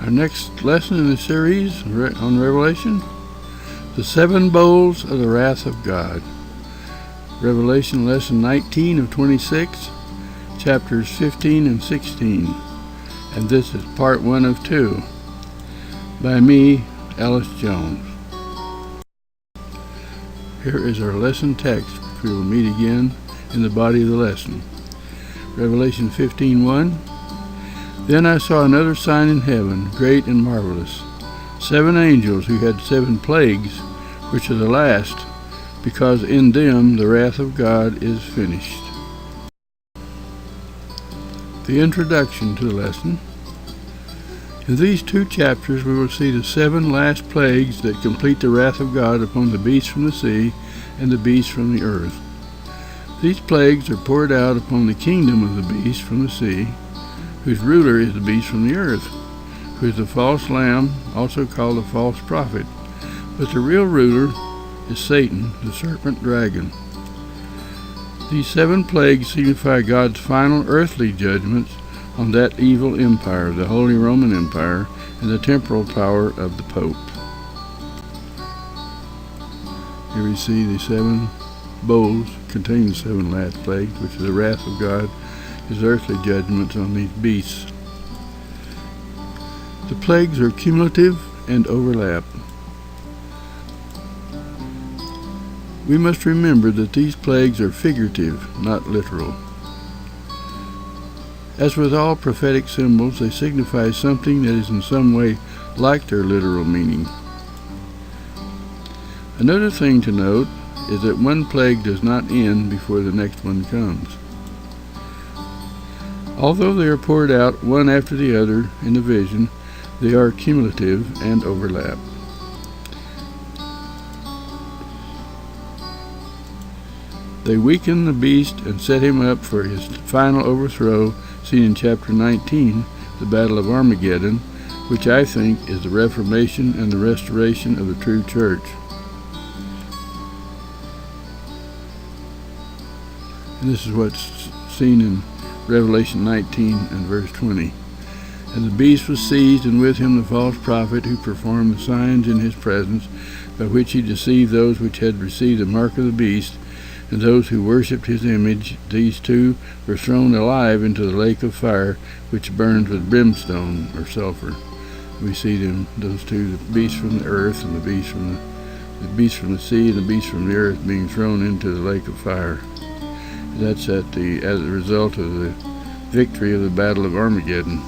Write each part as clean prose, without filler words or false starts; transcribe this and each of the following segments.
Our next lesson in the series on Revelation, the 7 bowls of the wrath of God. Revelation lesson 19 of 26, chapters 15 and 16. And this is part 1 of 2, by me, Ellis Jones. Here is our lesson text, which we will meet again in the body of the lesson. Revelation 15:1. Then I saw another sign in heaven, great and marvelous, 7 angels who had 7 plagues, which are the last, because in them the wrath of God is finished. The introduction to the lesson. In these 2 chapters we will see the 7 last plagues that complete the wrath of God upon the beast from the sea and the beast from the earth. These plagues are poured out upon the kingdom of the beast from the sea, whose ruler is the beast from the earth, who is the false lamb, also called the false prophet. But the real ruler is Satan, the serpent dragon. These 7 plagues signify God's final earthly judgments on that evil empire, the Holy Roman Empire, and the temporal power of the Pope. Here we see the 7 bowls containing the 7 last plagues, which is the wrath of God, his earthly judgments on these beasts. The plagues are cumulative and overlap. We must remember that these plagues are figurative, not literal. As with all prophetic symbols, they signify something that is in some way like their literal meaning. Another thing to note is that one plague does not end before the next one comes. Although they are poured out one after the other in the vision, they are cumulative and overlap. They weaken the beast and set him up for his final overthrow, seen in chapter 19, the Battle of Armageddon, which I think is the reformation and the restoration of the true church. And this is what's seen in Revelation 19 and verse 20. And the beast was seized, and with him the false prophet, who performed the signs in his presence, by which he deceived those which had received the mark of the beast, and those who worshipped his image. These 2 were thrown alive into the lake of fire, which burns with brimstone or sulfur. We see them, those 2, the beast from the earth and the beast from the sea and the beast from the earth, being thrown into the lake of fire. That's as a result of the victory of the Battle of Armageddon.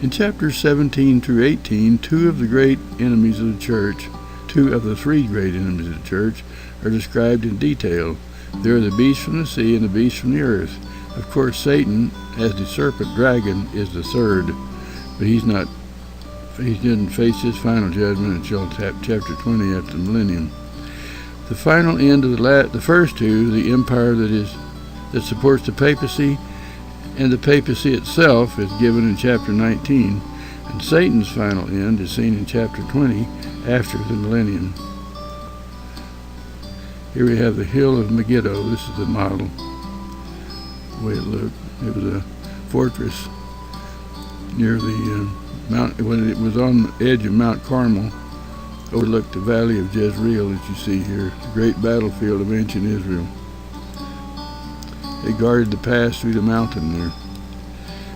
In chapters 17 through 18, 2 of the great enemies of the church, 2 of the 3 great enemies of the church, are described in detail. They are the beast from the sea and the beast from the earth. Of course, Satan, as the serpent dragon, is the 3rd, but he didn't face his final judgment until chapter 20 after the millennium. The final end of the first 2, the empire that supports the papacy, and the papacy itself is given in chapter 19, and Satan's final end is seen in chapter 20 after the millennium. Here we have the hill of Megiddo. This is the model, the way it looked. It was a fortress near the mount, when it was on the edge of Mount Carmel, overlooked the valley of Jezreel, as you see here, the great battlefield of ancient Israel. They guarded the pass through the mountain there.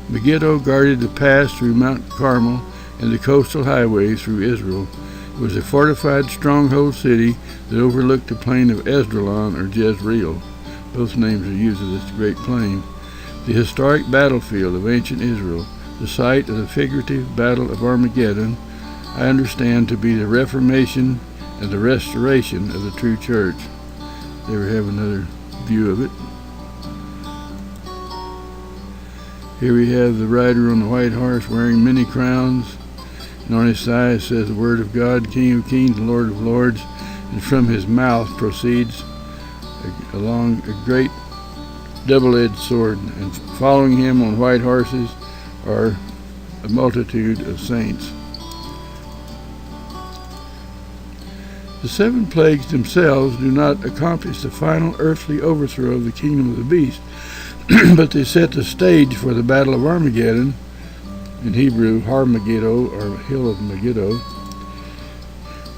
Megiddo guarded the pass through Mount Carmel and the coastal highway through Israel. It was a fortified stronghold city that overlooked the plain of Esdraelon or Jezreel. Both names are used of this great plain. The historic battlefield of ancient Israel, the site of the figurative Battle of Armageddon, I understand to be the reformation and the restoration of the true church. There we have another view of it. Here we have the rider on the white horse wearing many crowns, and on his thigh says the word of God, King of kings and Lord of lords, and from his mouth proceeds a great double-edged sword, and following him on white horses are a multitude of saints. The 7 plagues themselves do not accomplish the final earthly overthrow of the kingdom of the beast, but they set the stage for the Battle of Armageddon, in Hebrew Har Megiddo, or Hill of Megiddo.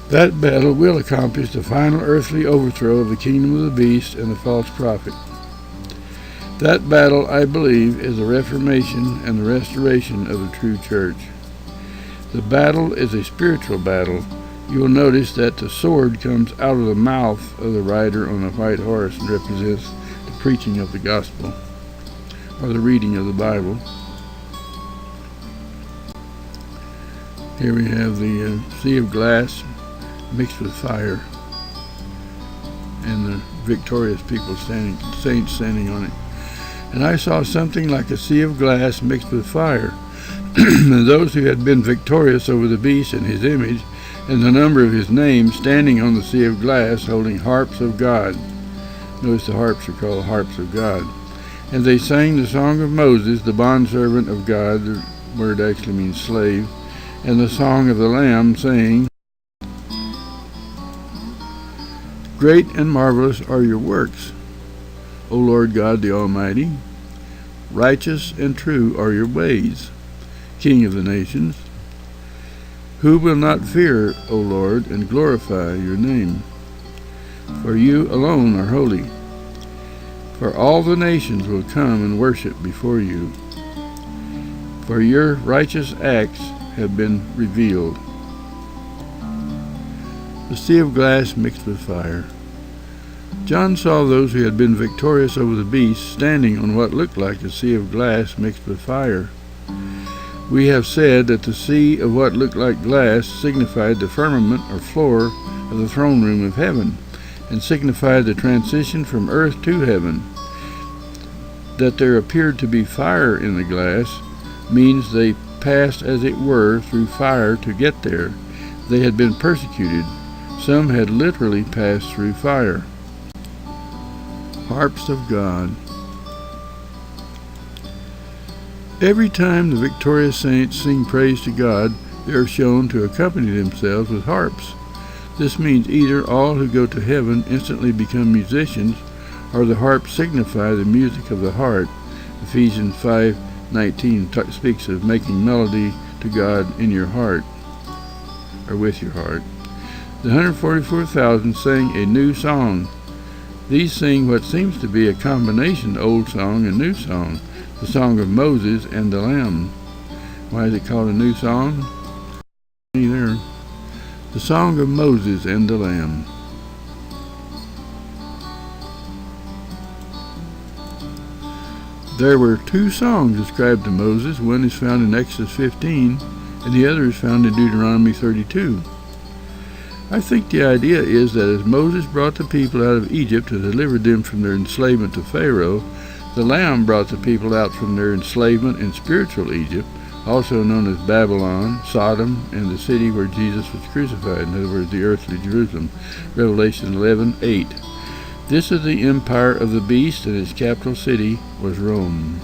That battle will accomplish the final earthly overthrow of the kingdom of the beast and the false prophet. That battle, I believe, is the reformation and the restoration of the true church. The battle is a spiritual battle. You will notice that the sword comes out of the mouth of the rider on a white horse and represents the preaching of the gospel, or the reading of the Bible. Here we have the sea of glass mixed with fire, and the victorious people saints standing on it. And I saw something like a sea of glass mixed with fire, and those who had been victorious over the beast and his image, and the number of his name, standing on the sea of glass, holding harps of God. Notice the harps are called harps of God. And they sang the song of Moses, the bondservant of God. The word actually means slave. And the song of the Lamb, saying, Great and marvelous are your works, O Lord God the Almighty. Righteous and true are your ways, King of the nations. Who will not fear, O Lord, and glorify your name? For you alone are holy. For all the nations will come and worship before you. For your righteous acts have been revealed. The sea of glass mixed with fire. John saw those who had been victorious over the beast standing on what looked like a sea of glass mixed with fire. We have said that the sea of what looked like glass signified the firmament or floor of the throne room of heaven, and signified the transition from earth to heaven. That there appeared to be fire in the glass means they passed, as it were, through fire to get there. They had been persecuted. Some had literally passed through fire. Harps of God. Every time the victorious saints sing praise to God, they are shown to accompany themselves with harps. This means either all who go to heaven instantly become musicians, or the harps signify the music of the heart. Ephesians 5:19 speaks of making melody to God in your heart, or with your heart. The 144,000 sang a new song. These sing what seems to be a combination of old song and new song, the song of Moses and the Lamb. Why is it called a new song? Either. The song of Moses and the Lamb. There were two songs ascribed to Moses. One is found in Exodus 15, and the other is found in Deuteronomy 32. I think the idea is that as Moses brought the people out of Egypt and delivered them from their enslavement to Pharaoh, the Lamb brought the people out from their enslavement in spiritual Egypt, also known as Babylon, Sodom, and the city where Jesus was crucified, in other words, the earthly Jerusalem, Revelation 11:8. This is the empire of the beast, and its capital city was Rome.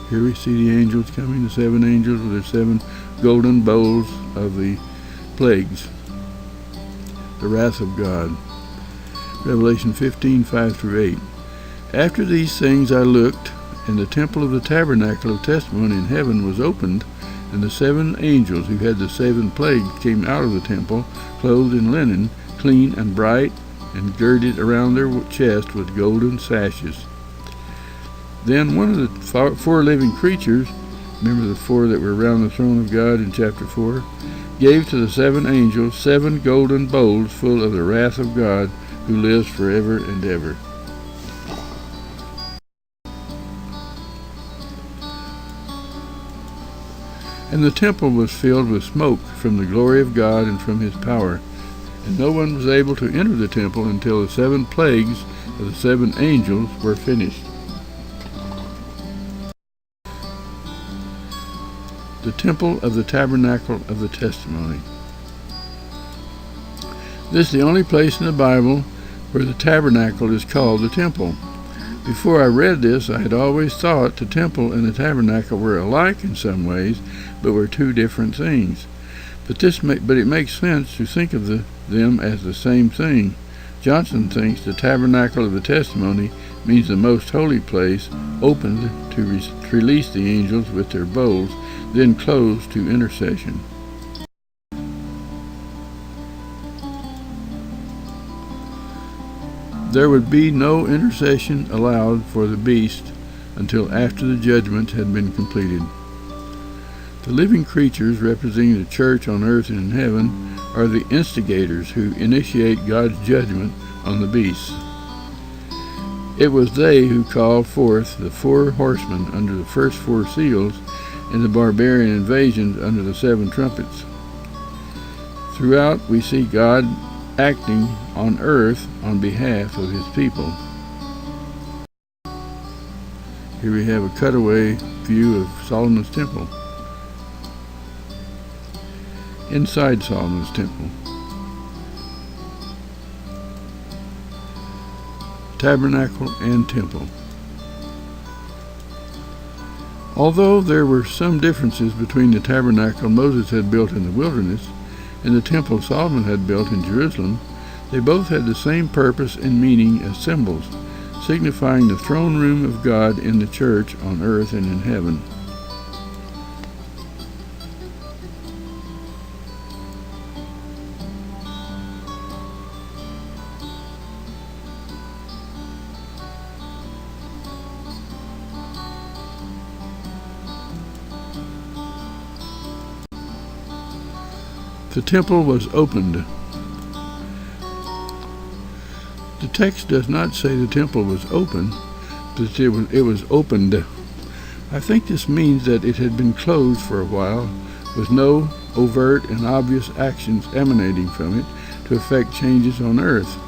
Here we see the angels coming, the seven angels with their seven golden bowls of the plagues, the wrath of God. Revelation 15:5-8. After these things I looked, and the temple of the tabernacle of testimony in heaven was opened, and the seven angels who had the seven plagues came out of the temple, clothed in linen, clean and bright, and girded around their chest with golden sashes. Then one of the four living creatures, remember the four that were around the throne of God in chapter 4, gave to the seven angels 7 golden bowls full of the wrath of God, who lives forever and ever. And the temple was filled with smoke from the glory of God and from his power. And no one was able to enter the temple until the 7 plagues of the 7 angels were finished. The temple of the tabernacle of the testimony. This is the only place in the Bible where the tabernacle is called the temple. Before I read this, I had always thought the temple and the tabernacle were alike in some ways, but were two different things. But it makes sense to think of them as the same thing. Johnson thinks the tabernacle of the testimony means the most holy place, opened to release the angels with their bowls, then closed to intercession. There would be no intercession allowed for the beast until after the judgment had been completed. The living creatures representing the church on earth and in heaven are the instigators who initiate God's judgment on the beasts. It was they who called forth the 4 horsemen under the first 4 seals and the barbarian invasions under the 7 trumpets. Throughout we see God acting on earth on behalf of his people. Here we have a cutaway view of Solomon's temple. Inside Solomon's temple. Tabernacle and temple. Although there were some differences between the tabernacle Moses had built in the wilderness and the temple Solomon had built in Jerusalem, they both had the same purpose and meaning as symbols, signifying the throne room of God in the church on earth and in heaven. The temple was opened. The text does not say the temple was open, but it was opened. I think this means that it had been closed for a while, with no overt and obvious actions emanating from it to effect changes on earth.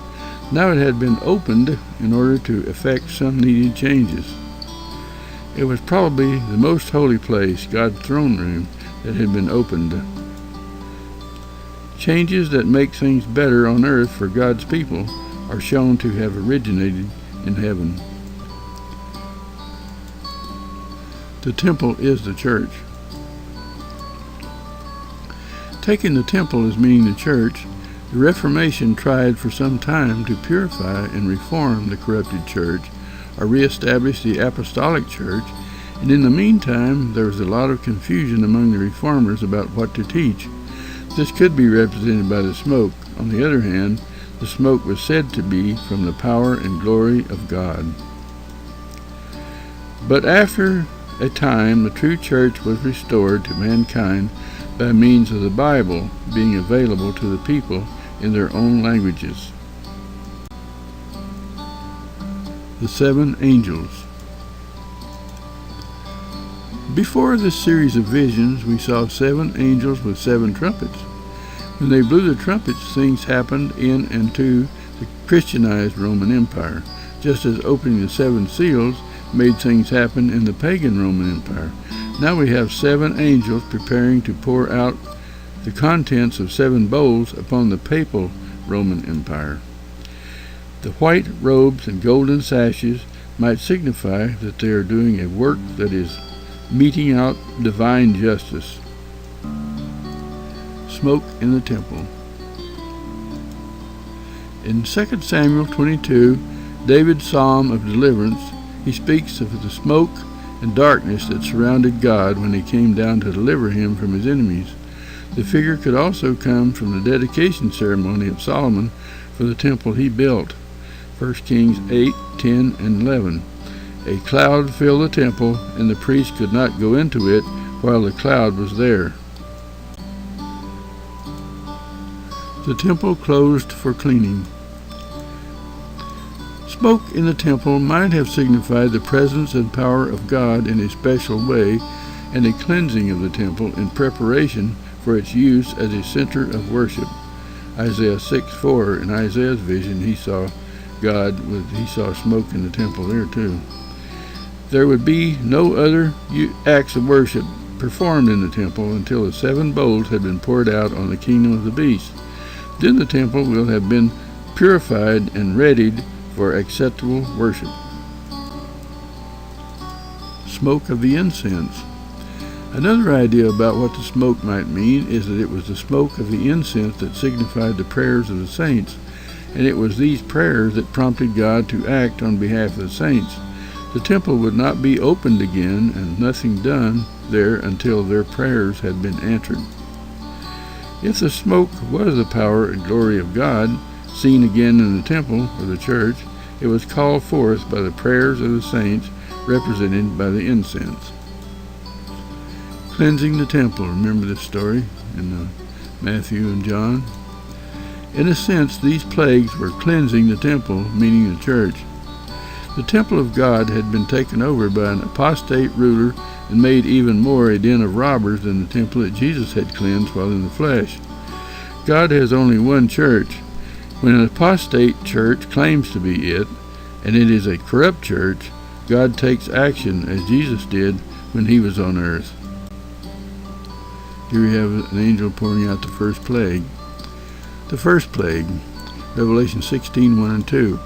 Now it had been opened in order to effect some needed changes. It was probably the most holy place, God's throne room, that had been opened. Changes that make things better on earth for God's people are shown to have originated in heaven. The temple is the church. Taking the temple as meaning the church, the Reformation tried for some time to purify and reform the corrupted church, or reestablish the apostolic church, and in the meantime there was a lot of confusion among the reformers about what to teach. This could be represented by the smoke. On the other hand, the smoke was said to be from the power and glory of God. But after a time, the true church was restored to mankind by means of the Bible being available to the people in their own languages. The 7 angels. Before this series of visions, we saw 7 angels with 7 trumpets. When they blew the trumpets, things happened in and to the Christianized Roman Empire, just as opening the 7 seals made things happen in the pagan Roman Empire. Now we have 7 angels preparing to pour out the contents of 7 bowls upon the papal Roman Empire. The white robes and golden sashes might signify that they are doing a work that is meting out divine justice. Smoke in the temple. In 2 Samuel 22, David's psalm of deliverance, he speaks of the smoke and darkness that surrounded God when he came down to deliver him from his enemies. The figure could also come from the dedication ceremony of Solomon for the temple he built. 1 Kings 8, 10, and 11. A cloud filled the temple, and the priest could not go into it while the cloud was there. The temple closed for cleaning. Smoke in the temple might have signified the presence and power of God in a special way, and a cleansing of the temple in preparation for its use as a center of worship. Isaiah 6:4, in Isaiah's vision, he saw smoke in the temple there too. There would be no other acts of worship performed in the temple until the 7 bowls had been poured out on the kingdom of the beast. Then the temple will have been purified and readied for acceptable worship. Smoke of the incense. Another idea about what the smoke might mean is that it was the smoke of the incense that signified the prayers of the saints, and it was these prayers that prompted God to act on behalf of the saints. The temple would not be opened again and nothing done there until their prayers had been answered. If the smoke was the power and glory of God, seen again in the temple or the church, it was called forth by the prayers of the saints, represented by the incense. Cleansing the temple. Remember this story in Matthew and John? In a sense, these plagues were cleansing the temple, meaning the church. The temple of God had been taken over by an apostate ruler and made even more a den of robbers than the temple that Jesus had cleansed while in the flesh. God has only one church. When an apostate church claims to be it, and it is a corrupt church, God takes action as Jesus did when he was on earth. Here we have an angel pouring out the first plague. The first plague, Revelation 16:1 and 2.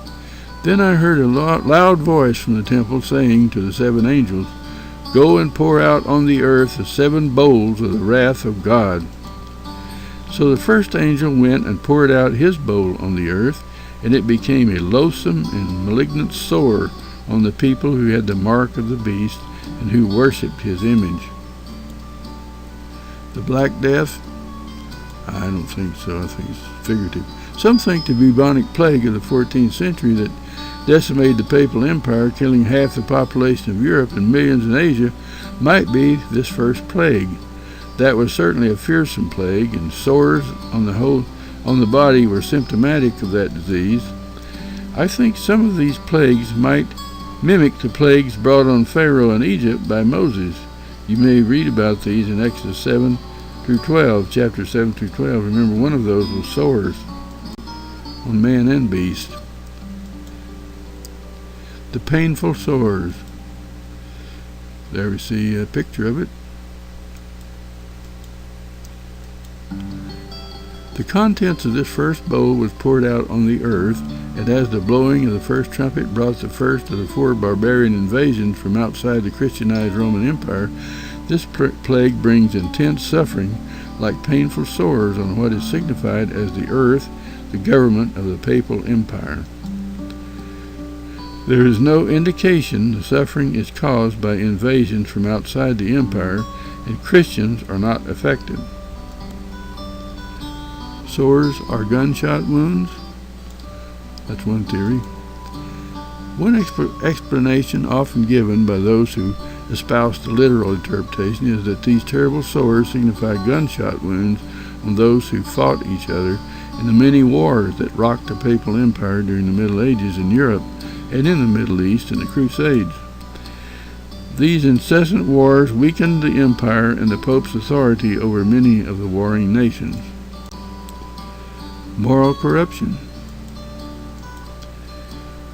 Then I heard a loud voice from the temple saying to the seven angels, "Go and pour out on the earth the 7 bowls of the wrath of God." So the first angel went and poured out his bowl on the earth, and it became a loathsome and malignant sore on the people who had the mark of the beast and who worshipped his image. The Black Death? I don't think so. I think it's figurative. Some think the bubonic plague of the 14th century that decimated the papal empire, killing half the population of Europe and millions in Asia, might be this first plague. That was certainly a fearsome plague, and sores on the body were symptomatic of that disease. I think some of these plagues might mimic the plagues brought on Pharaoh in Egypt by Moses. You may read about these in Exodus 7 through 12, chapter 7 through 12. Remember, one of those was sores on man and beast. The painful sores. There we see a picture of it. The contents of this first bowl was poured out on the earth, and as the blowing of the first trumpet brought the first of the 4 barbarian invasions from outside the Christianized Roman Empire, this plague brings intense suffering like painful sores on what is signified as the earth, the government of the papal empire. There is no indication the suffering is caused by invasions from outside the empire, and Christians are not affected. Sores are gunshot wounds? That's one theory. One explanation often given by those who espouse the literal interpretation is that these terrible sores signify gunshot wounds on those who fought each other in the many wars that rocked the papal empire during the Middle Ages in Europe and in the Middle East in the Crusades. These incessant wars weakened the empire and the Pope's authority over many of the warring nations. Moral corruption.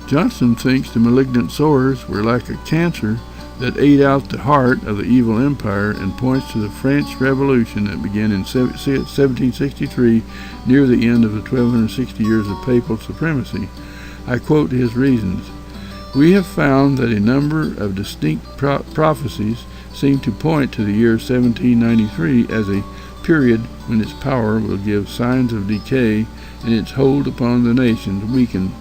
Johnson thinks the malignant sores were like a cancer that ate out the heart of the evil empire, and points to the French Revolution that began in 1763 near the end of the 1260 years of papal supremacy. I quote his reasons. We have found that a number of distinct prophecies seem to point to the year 1793 as a period when its power will give signs of decay and its hold upon the nations weaken.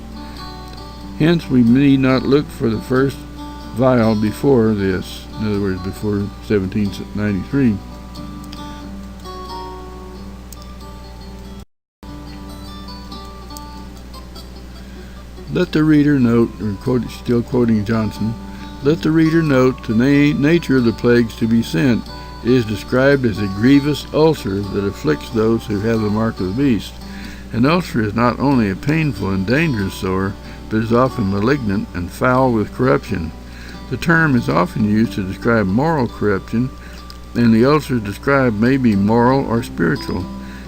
Hence we need not look for the first vial before this, in other words, before 1793. Let the reader note, still quoting Johnson, let the reader note the nature of the plagues to be sent. It is described as a grievous ulcer that afflicts those who have the mark of the beast. An ulcer is not only a painful and dangerous sore, but is often malignant and foul with corruption. The term is often used to describe moral corruption, and the ulcers described may be moral or spiritual.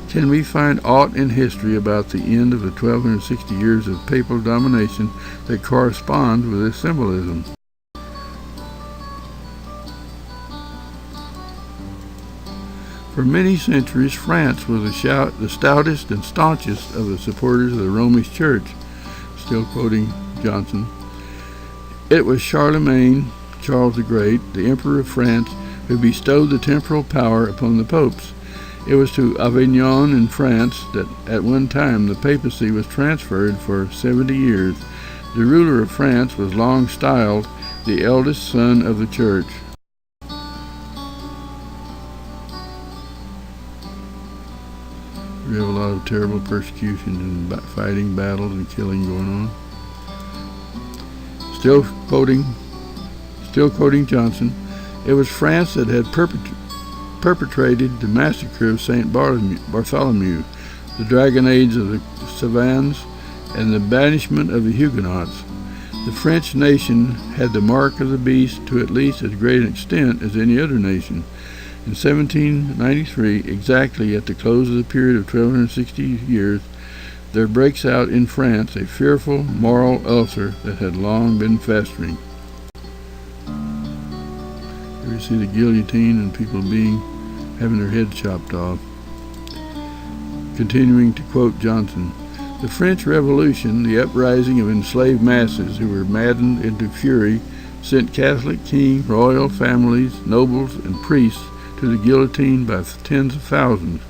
Can we find aught in history about the end of the 1260 years of papal domination that corresponds with this symbolism? For many centuries, France was the stoutest and staunchest of the supporters of the Romish Church. Still quoting Johnson. It was Charlemagne, Charles the Great, the Emperor of France, who bestowed the temporal power upon the popes. It was to Avignon in France that at one time the papacy was transferred for 70 years. The ruler of France was long styled the eldest son of the church. We have a lot of terrible persecutions and fighting, battles, and killing going on. Still quoting Johnson, it was France that had perpetrated the massacre of St. Bartholomew, the dragonnades of the Savans, and the banishment of the Huguenots. The French nation had the mark of the beast to at least as great an extent as any other nation. In 1793, exactly at the close of the period of 1260 years, there breaks out in France a fearful moral ulcer that had long been festering. Here you see the guillotine and people having their heads chopped off. Continuing to quote Johnson, the French Revolution, the uprising of enslaved masses who were maddened into fury, sent Catholic king, royal families, nobles, and priests to the guillotine by tens of thousands,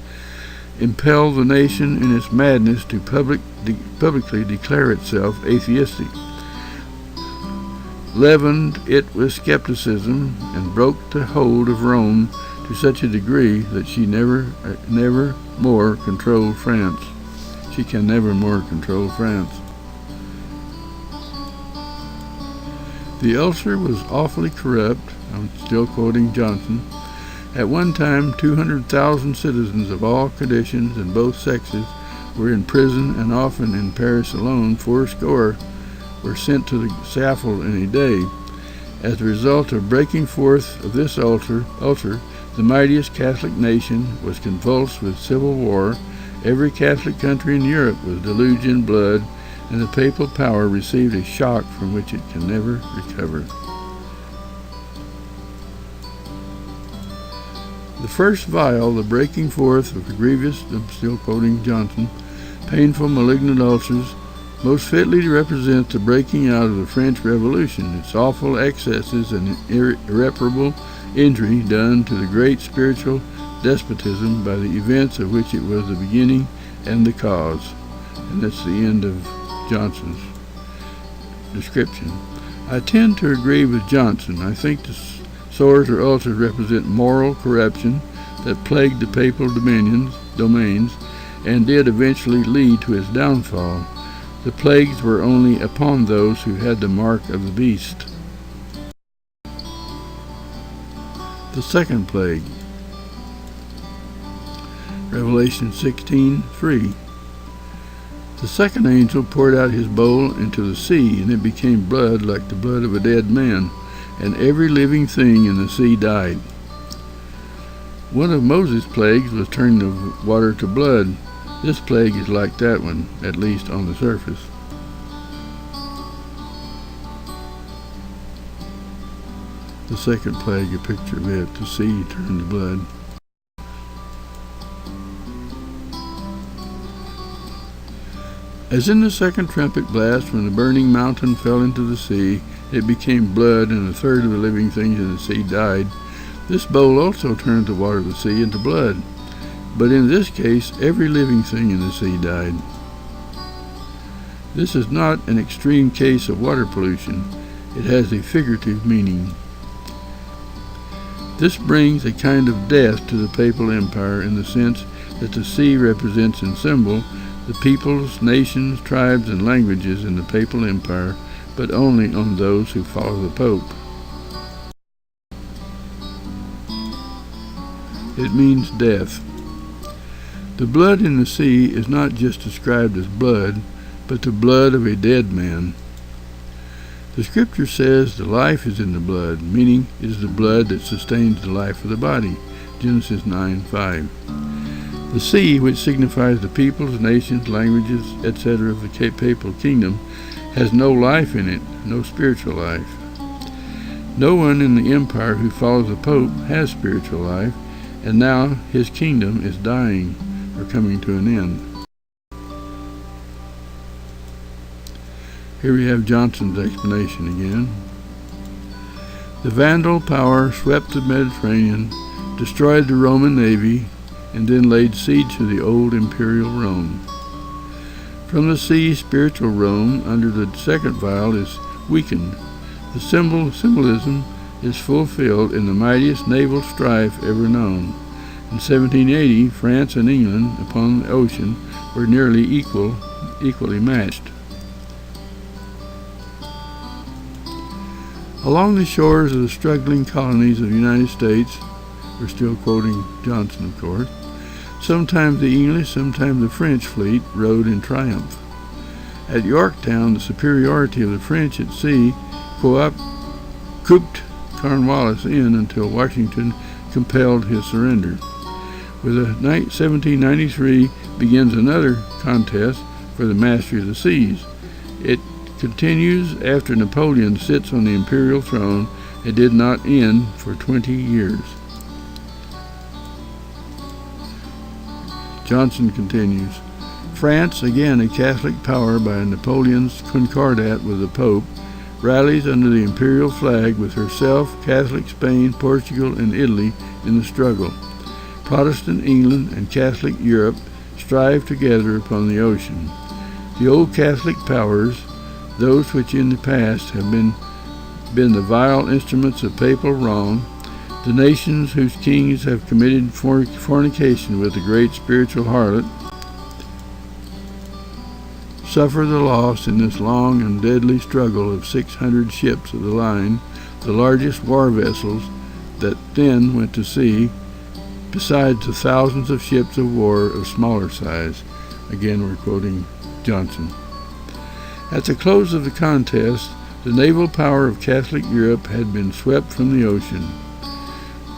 impelled the nation in its madness to publicly declare itself atheistic, leavened it with skepticism, and broke the hold of Rome to such a degree that she never more controlled France. She can never more control France. The ulcer was awfully corrupt. I'm still quoting Johnson. At one time, 200,000 citizens of all conditions and both sexes were in prison, and often in Paris alone, 80 were sent to the scaffold in a day. As a result of breaking forth of this ulcer, the mightiest Catholic nation was convulsed with civil war. Every Catholic country in Europe was deluged in blood, and the papal power received a shock from which it can never recover. The first vial, the breaking forth of the grievous, I'm still quoting Johnson, painful malignant ulcers, most fitly represents the breaking out of the French Revolution, its awful excesses and irreparable injury done to the great spiritual despotism by the events of which it was the beginning and the cause. And that's the end of Johnson's description. I tend to agree with Johnson. I think the sores or ulcers represent moral corruption that plagued the papal domains and did eventually lead to its downfall. The plagues were only upon those who had the mark of the beast. The second plague. Revelation 16:3. The second angel poured out his bowl into the sea, and it became blood like the blood of a dead man, and every living thing in the sea died. One of Moses' plagues was turning the water to blood. This plague is like that one, at least on the surface. The second plague, a picture of it, the sea turned to blood. As in the second trumpet blast, when the burning mountain fell into the sea, it became blood, and a third of the living things in the sea died. This bowl also turned the water of the sea into blood. But in this case, every living thing in the sea died. This is not an extreme case of water pollution. It has a figurative meaning. This brings a kind of death to the papal empire in the sense that the sea represents in symbol the peoples, nations, tribes, and languages in the papal empire, but only on those who follow the Pope. It means death. The blood in the sea is not just described as blood, but the blood of a dead man. The scripture says the life is in the blood, meaning it is the blood that sustains the life of the body. Genesis 9:5. The sea, which signifies the peoples, nations, languages, etc. of the papal kingdom, has no life in it, no spiritual life. No one in the empire who follows the Pope has spiritual life, and now his kingdom is dying or coming to an end. Here we have Johnson's explanation again. The Vandal power swept the Mediterranean, destroyed the Roman navy, and then laid siege to the old imperial Rome. From the sea, spiritual Rome, under the second vial, is weakened. The symbolism is fulfilled in the mightiest naval strife ever known. In 1780, France and England upon the ocean were nearly equally matched. Along the shores of the struggling colonies of the United States, we're still quoting Johnson, of course, sometimes the English, sometimes the French fleet rode in triumph. At Yorktown, the superiority of the French at sea cooped Cornwallis in until Washington compelled his surrender. With 1793 begins another contest for the mastery of the seas. It continues after Napoleon sits on the imperial throne. It did not end for 20 years. Johnson continues, France, again a Catholic power by Napoleon's concordat with the Pope, rallies under the imperial flag with herself, Catholic Spain, Portugal, and Italy in the struggle. Protestant England and Catholic Europe strive together upon the ocean. The old Catholic powers, those which in the past have been the vile instruments of papal wrong, the nations whose kings have committed fornication with the great spiritual harlot, suffer the loss in this long and deadly struggle of 600 ships of the line, the largest war vessels that then went to sea, besides the thousands of ships of war of smaller size. Again, we're quoting Johnson. At the close of the contest, the naval power of Catholic Europe had been swept from the ocean.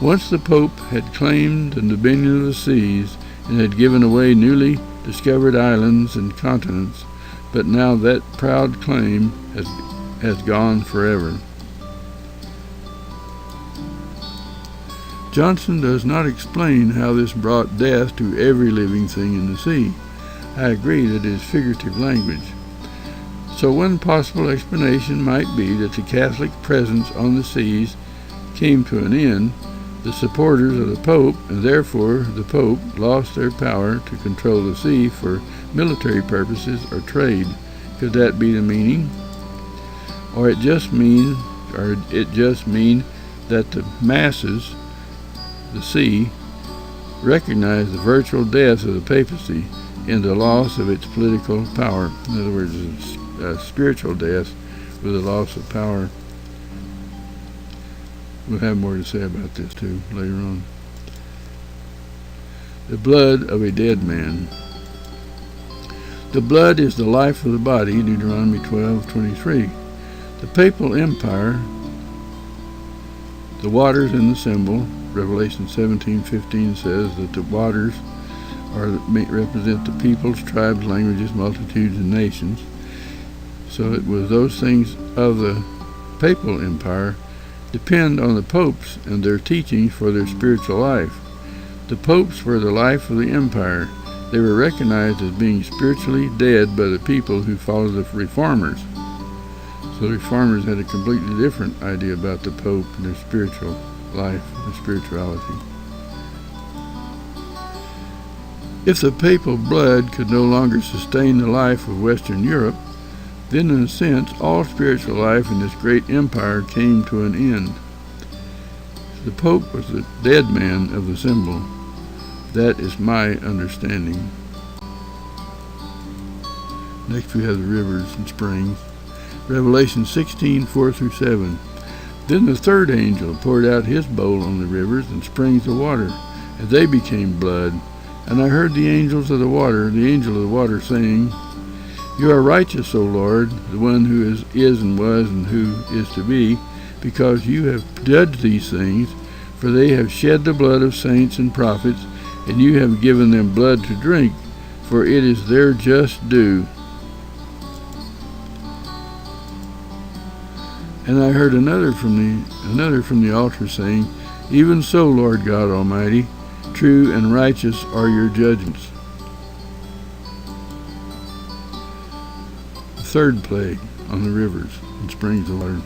Once the Pope had claimed the dominion of the seas and had given away newly discovered islands and continents, but now that proud claim has gone forever. Johnson does not explain how this brought death to every living thing in the sea. I agree that it is figurative language. So one possible explanation might be that the Catholic presence on the seas came to an end. The supporters of the Pope, and therefore the Pope, lost their power to control the sea for military purposes or trade. Could that be the meaning? Or it just mean that the masses, the sea, recognize the virtual death of the papacy in the loss of its political power. In other words, it's a spiritual death with the loss of power. We'll have more to say about this too later on. The blood of a dead man. The blood is the life of the body, Deuteronomy 12:23. The papal empire, the waters in the symbol, Revelation 17:15 says that the waters represent the peoples, tribes, languages, multitudes, and nations. So it was those things of the papal empire depend on the popes and their teachings for their spiritual life. The popes were the life of the empire. They were recognized as being spiritually dead by the people who followed the reformers. So the reformers had a completely different idea about the pope and their spiritual life and spirituality. If the papal blood could no longer sustain the life of Western Europe, then in a sense all spiritual life in this great empire came to an end. The Pope was the dead man of the symbol. That is my understanding. Next we have the rivers and springs. Revelation 16:4-7. Then the third angel poured out his bowl on the rivers and springs of water, and they became blood. And I heard the angel of the water saying, You are righteous, O Lord, the one who is and was and who is to be, because you have judged these things, for they have shed the blood of saints and prophets, and you have given them blood to drink, for it is their just due. And I heard another from the altar saying, Even so, Lord God Almighty, true and righteous are your judgments. The third plague on the rivers and springs of water.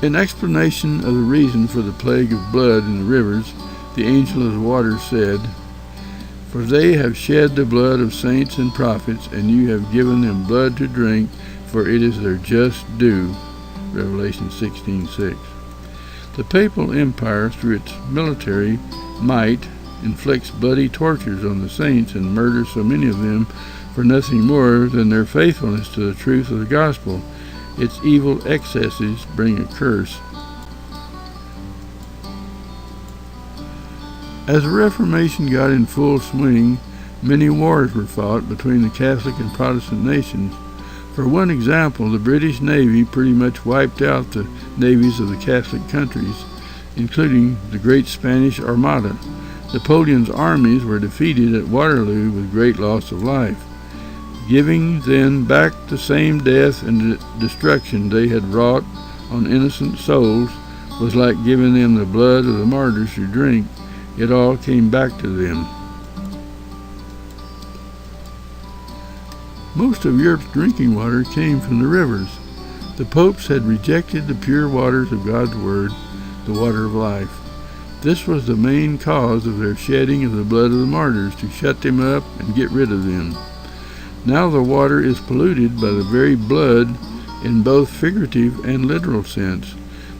In explanation of the reason for the plague of blood in the rivers, the angel of the water said, For they have shed the blood of saints and prophets, and you have given them blood to drink, for it is their just due. Revelation 16:6. The papal empire, through its military might, inflicts bloody tortures on the saints and murders so many of them for nothing more than their faithfulness to the truth of the gospel. Its evil excesses bring a curse. As the Reformation got in full swing, many wars were fought between the Catholic and Protestant nations. For one example, the British Navy pretty much wiped out the navies of the Catholic countries, including the Great Spanish Armada. Napoleon's armies were defeated at Waterloo with great loss of life. Giving then back the same death and destruction they had wrought on innocent souls was like giving them the blood of the martyrs to drink. It all came back to them. Most of Europe's drinking water came from the rivers. The popes had rejected the pure waters of God's word, the water of life. This was the main cause of their shedding of the blood of the martyrs, to shut them up and get rid of them. Now the water is polluted by the very blood in both figurative and literal sense.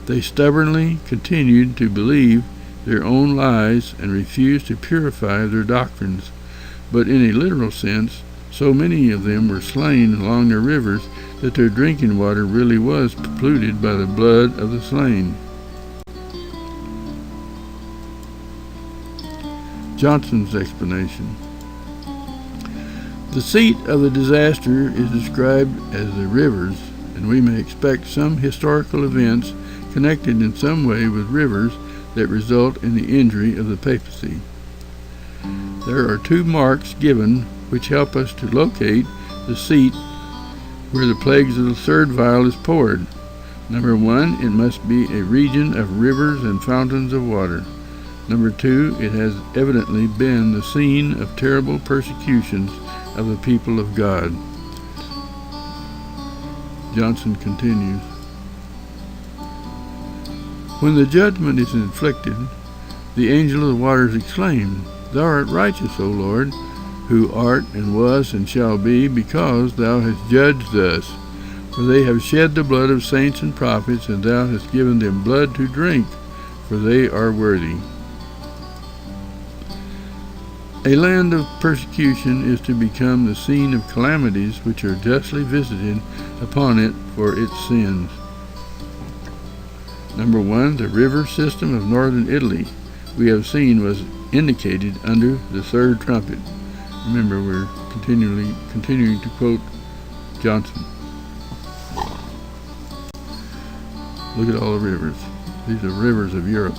They stubbornly continued to believe their own lies and refused to purify their doctrines. But in a literal sense, so many of them were slain along their rivers that their drinking water really was polluted by the blood of the slain. Johnson's explanation. The seat of the disaster is described as the rivers, and we may expect some historical events connected in some way with rivers that result in the injury of the papacy. There are two marks given which help us to locate the seat where the plagues of the third vial is poured. Number one, it must be a region of rivers and fountains of water. Number two, it has evidently been the scene of terrible persecutions of the people of God. Johnson continues. When the judgment is inflicted, the angel of the waters exclaimed, Thou art righteous, O Lord, who art and was and shall be, because thou hast judged thus. For they have shed the blood of saints and prophets, and thou hast given them blood to drink, for they are worthy. A land of persecution is to become the scene of calamities which are justly visited upon it for its sins. Number one, the river system of northern Italy, we have seen, was indicated under the third trumpet. Remember, we're continuing to quote Johnson. Look at all the rivers. These are rivers of Europe.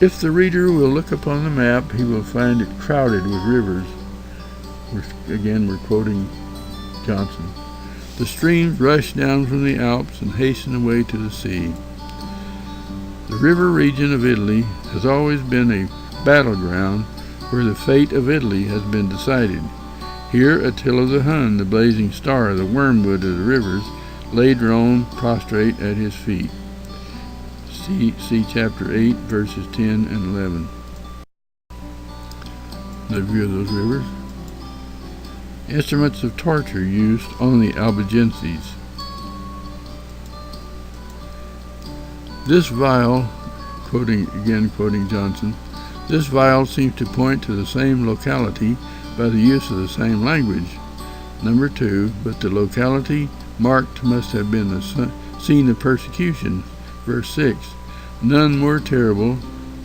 If the reader will look upon the map, he will find it crowded with rivers. We're quoting Johnson. The streams rush down from the Alps and hasten away to the sea. The river region of Italy has always been a battleground where the fate of Italy has been decided. Here Attila the Hun, the blazing star, the wormwood of the rivers, laid Rome prostrate at his feet. See chapter 8, verses 10 and 11. The view of those rivers. Instruments of torture used on the Albigenses. This vial, quoting Johnson, this vial seems to point to the same locality by the use of the same language. Number two, but the locality marked must have been the scene of persecution. Verse 6, none more terrible,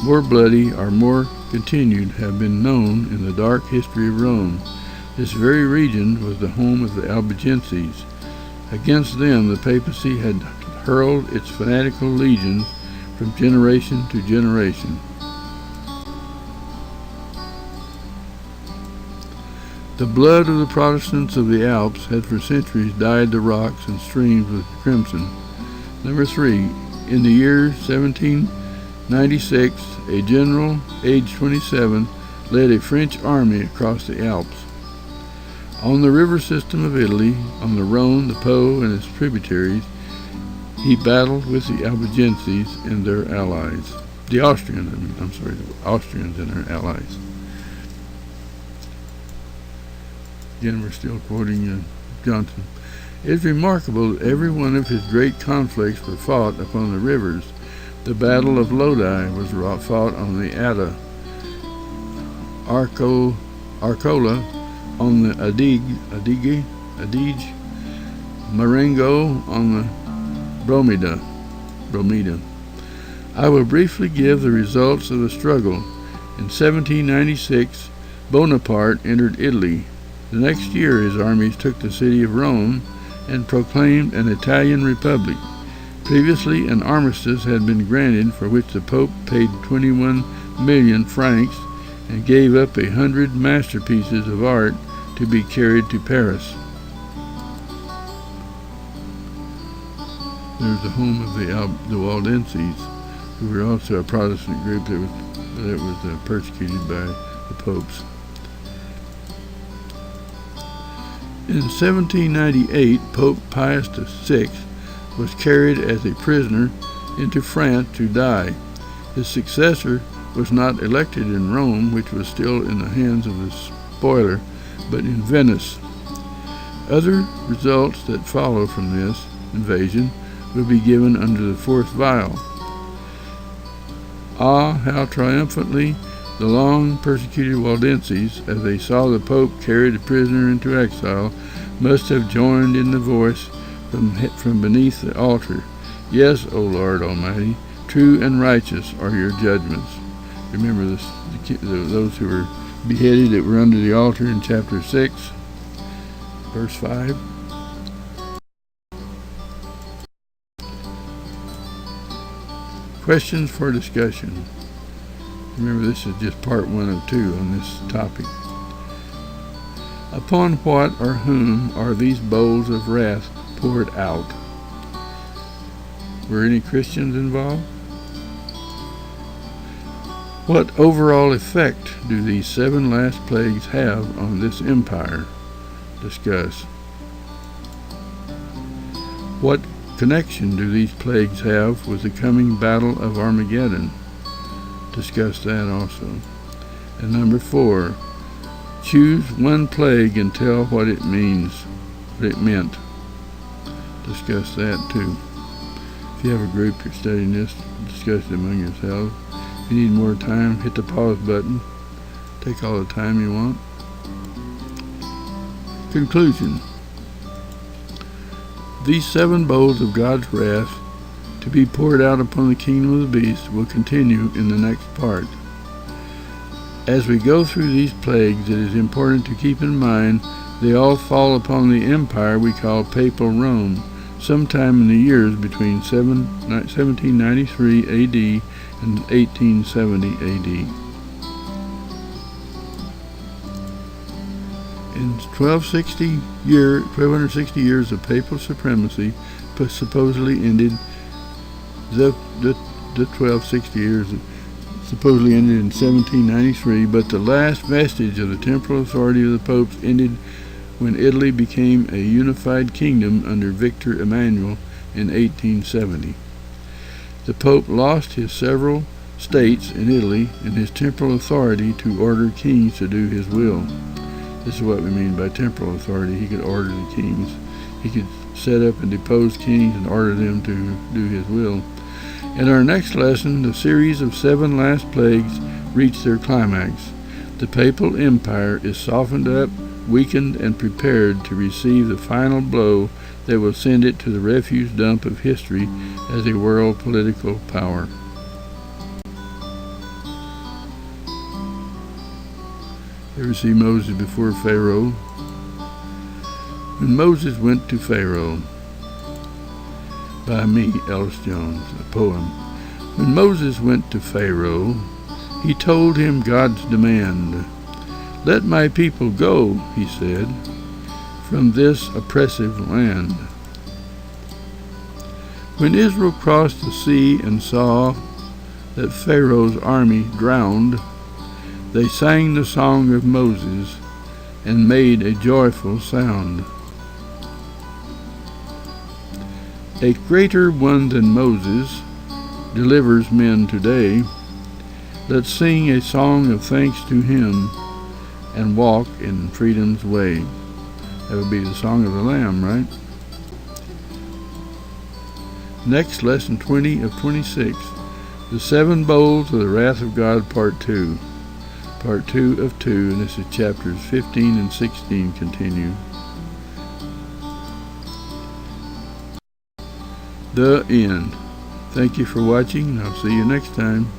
more bloody, or more continued have been known in the dark history of Rome. This very region was the home of the Albigenses. Against them the papacy had hurled its fanatical legions from generation to generation. The blood of the Protestants of the Alps had for centuries dyed the rocks and streams with crimson. Number three, in the year 1796, a general, aged 27, led a French army across the Alps. On the river system of Italy, on the Rhone, the Po, and its tributaries, he battled with the Albigenses and their allies. The Austrians and their allies. Again, we're still quoting Johnson. It is remarkable that every one of his great conflicts were fought upon the rivers. The Battle of Lodi was fought on the Adda, Arcola on the Adige, Marengo on the Bromida. I will briefly give the results of the struggle. In 1796, Bonaparte entered Italy. The next year his armies took the city of Rome and proclaimed an Italian republic. Previously an armistice had been granted for which the Pope paid 21 million francs and gave up 100 masterpieces of art to be carried to Paris. There's the home of the Waldenses, who were also a Protestant group that was persecuted by the popes. In 1798, Pope Pius VI was carried as a prisoner into France to die. His successor was not elected in Rome, which was still in the hands of the spoiler, but in Venice. Other results that follow from this invasion will be given under the fourth vial. Ah, how triumphantly the long persecuted Waldenses, as they saw the Pope carried a prisoner into exile, must have joined in the voice from beneath the altar. Yes, O Lord Almighty, true and righteous are your judgments. Remember those who were beheaded that were under the altar in chapter 6, verse 5. Questions for discussion. Remember, this is just part 1 of 2 on this topic. Upon what or whom are these bowls of wrath poured out? Were any Christians involved? What overall effect do these 7 last plagues have on this empire? Discuss. What connection do these plagues have with the coming battle of Armageddon? Discuss that also. And number 4, choose one plague and tell what it means, what it meant. Discuss that too. If you have a group you're studying this, discuss it among yourselves. If you need more time, hit the pause button. Take all the time you want. Conclusion. These 7 bowls of God's wrath to be poured out upon the kingdom of the beast will continue in the next part. As we go through these plagues, it is important to keep in mind they all fall upon the empire we call Papal Rome, sometime in the years between 1793 AD and 1870 AD. In 1260 years of papal supremacy supposedly ended. The 1260 years supposedly ended in 1793, but the last vestige of the temporal authority of the popes ended when Italy became a unified kingdom under Victor Emmanuel in 1870. The Pope lost his several states in Italy and his temporal authority to order kings to do his will. This is what we mean by temporal authority. He could order the kings. He could set up and depose kings and order them to do his will. In our next lesson, the series of 7 last plagues reach their climax. The papal empire is softened up, weakened, and prepared to receive the final blow that will send it to the refuse dump of history as a world political power. Ever see Moses before Pharaoh? When Moses went to Pharaoh, by me, Ellis Jones, a poem. When Moses went to Pharaoh, he told him God's demand. "Let my people go," he said, "from this oppressive land." When Israel crossed the sea and saw that Pharaoh's army drowned, they sang the song of Moses and made a joyful sound. A greater one than Moses delivers men today. Let's sing a song of thanks to him and walk in freedom's way. That would be the Song of the Lamb, right? Next, lesson 20 of 26. The seven bowls of the wrath of God, part 2. Part 2 of 2, and this is chapters 15 and 16 continue. The end. Thank you for watching, and I'll see you next time.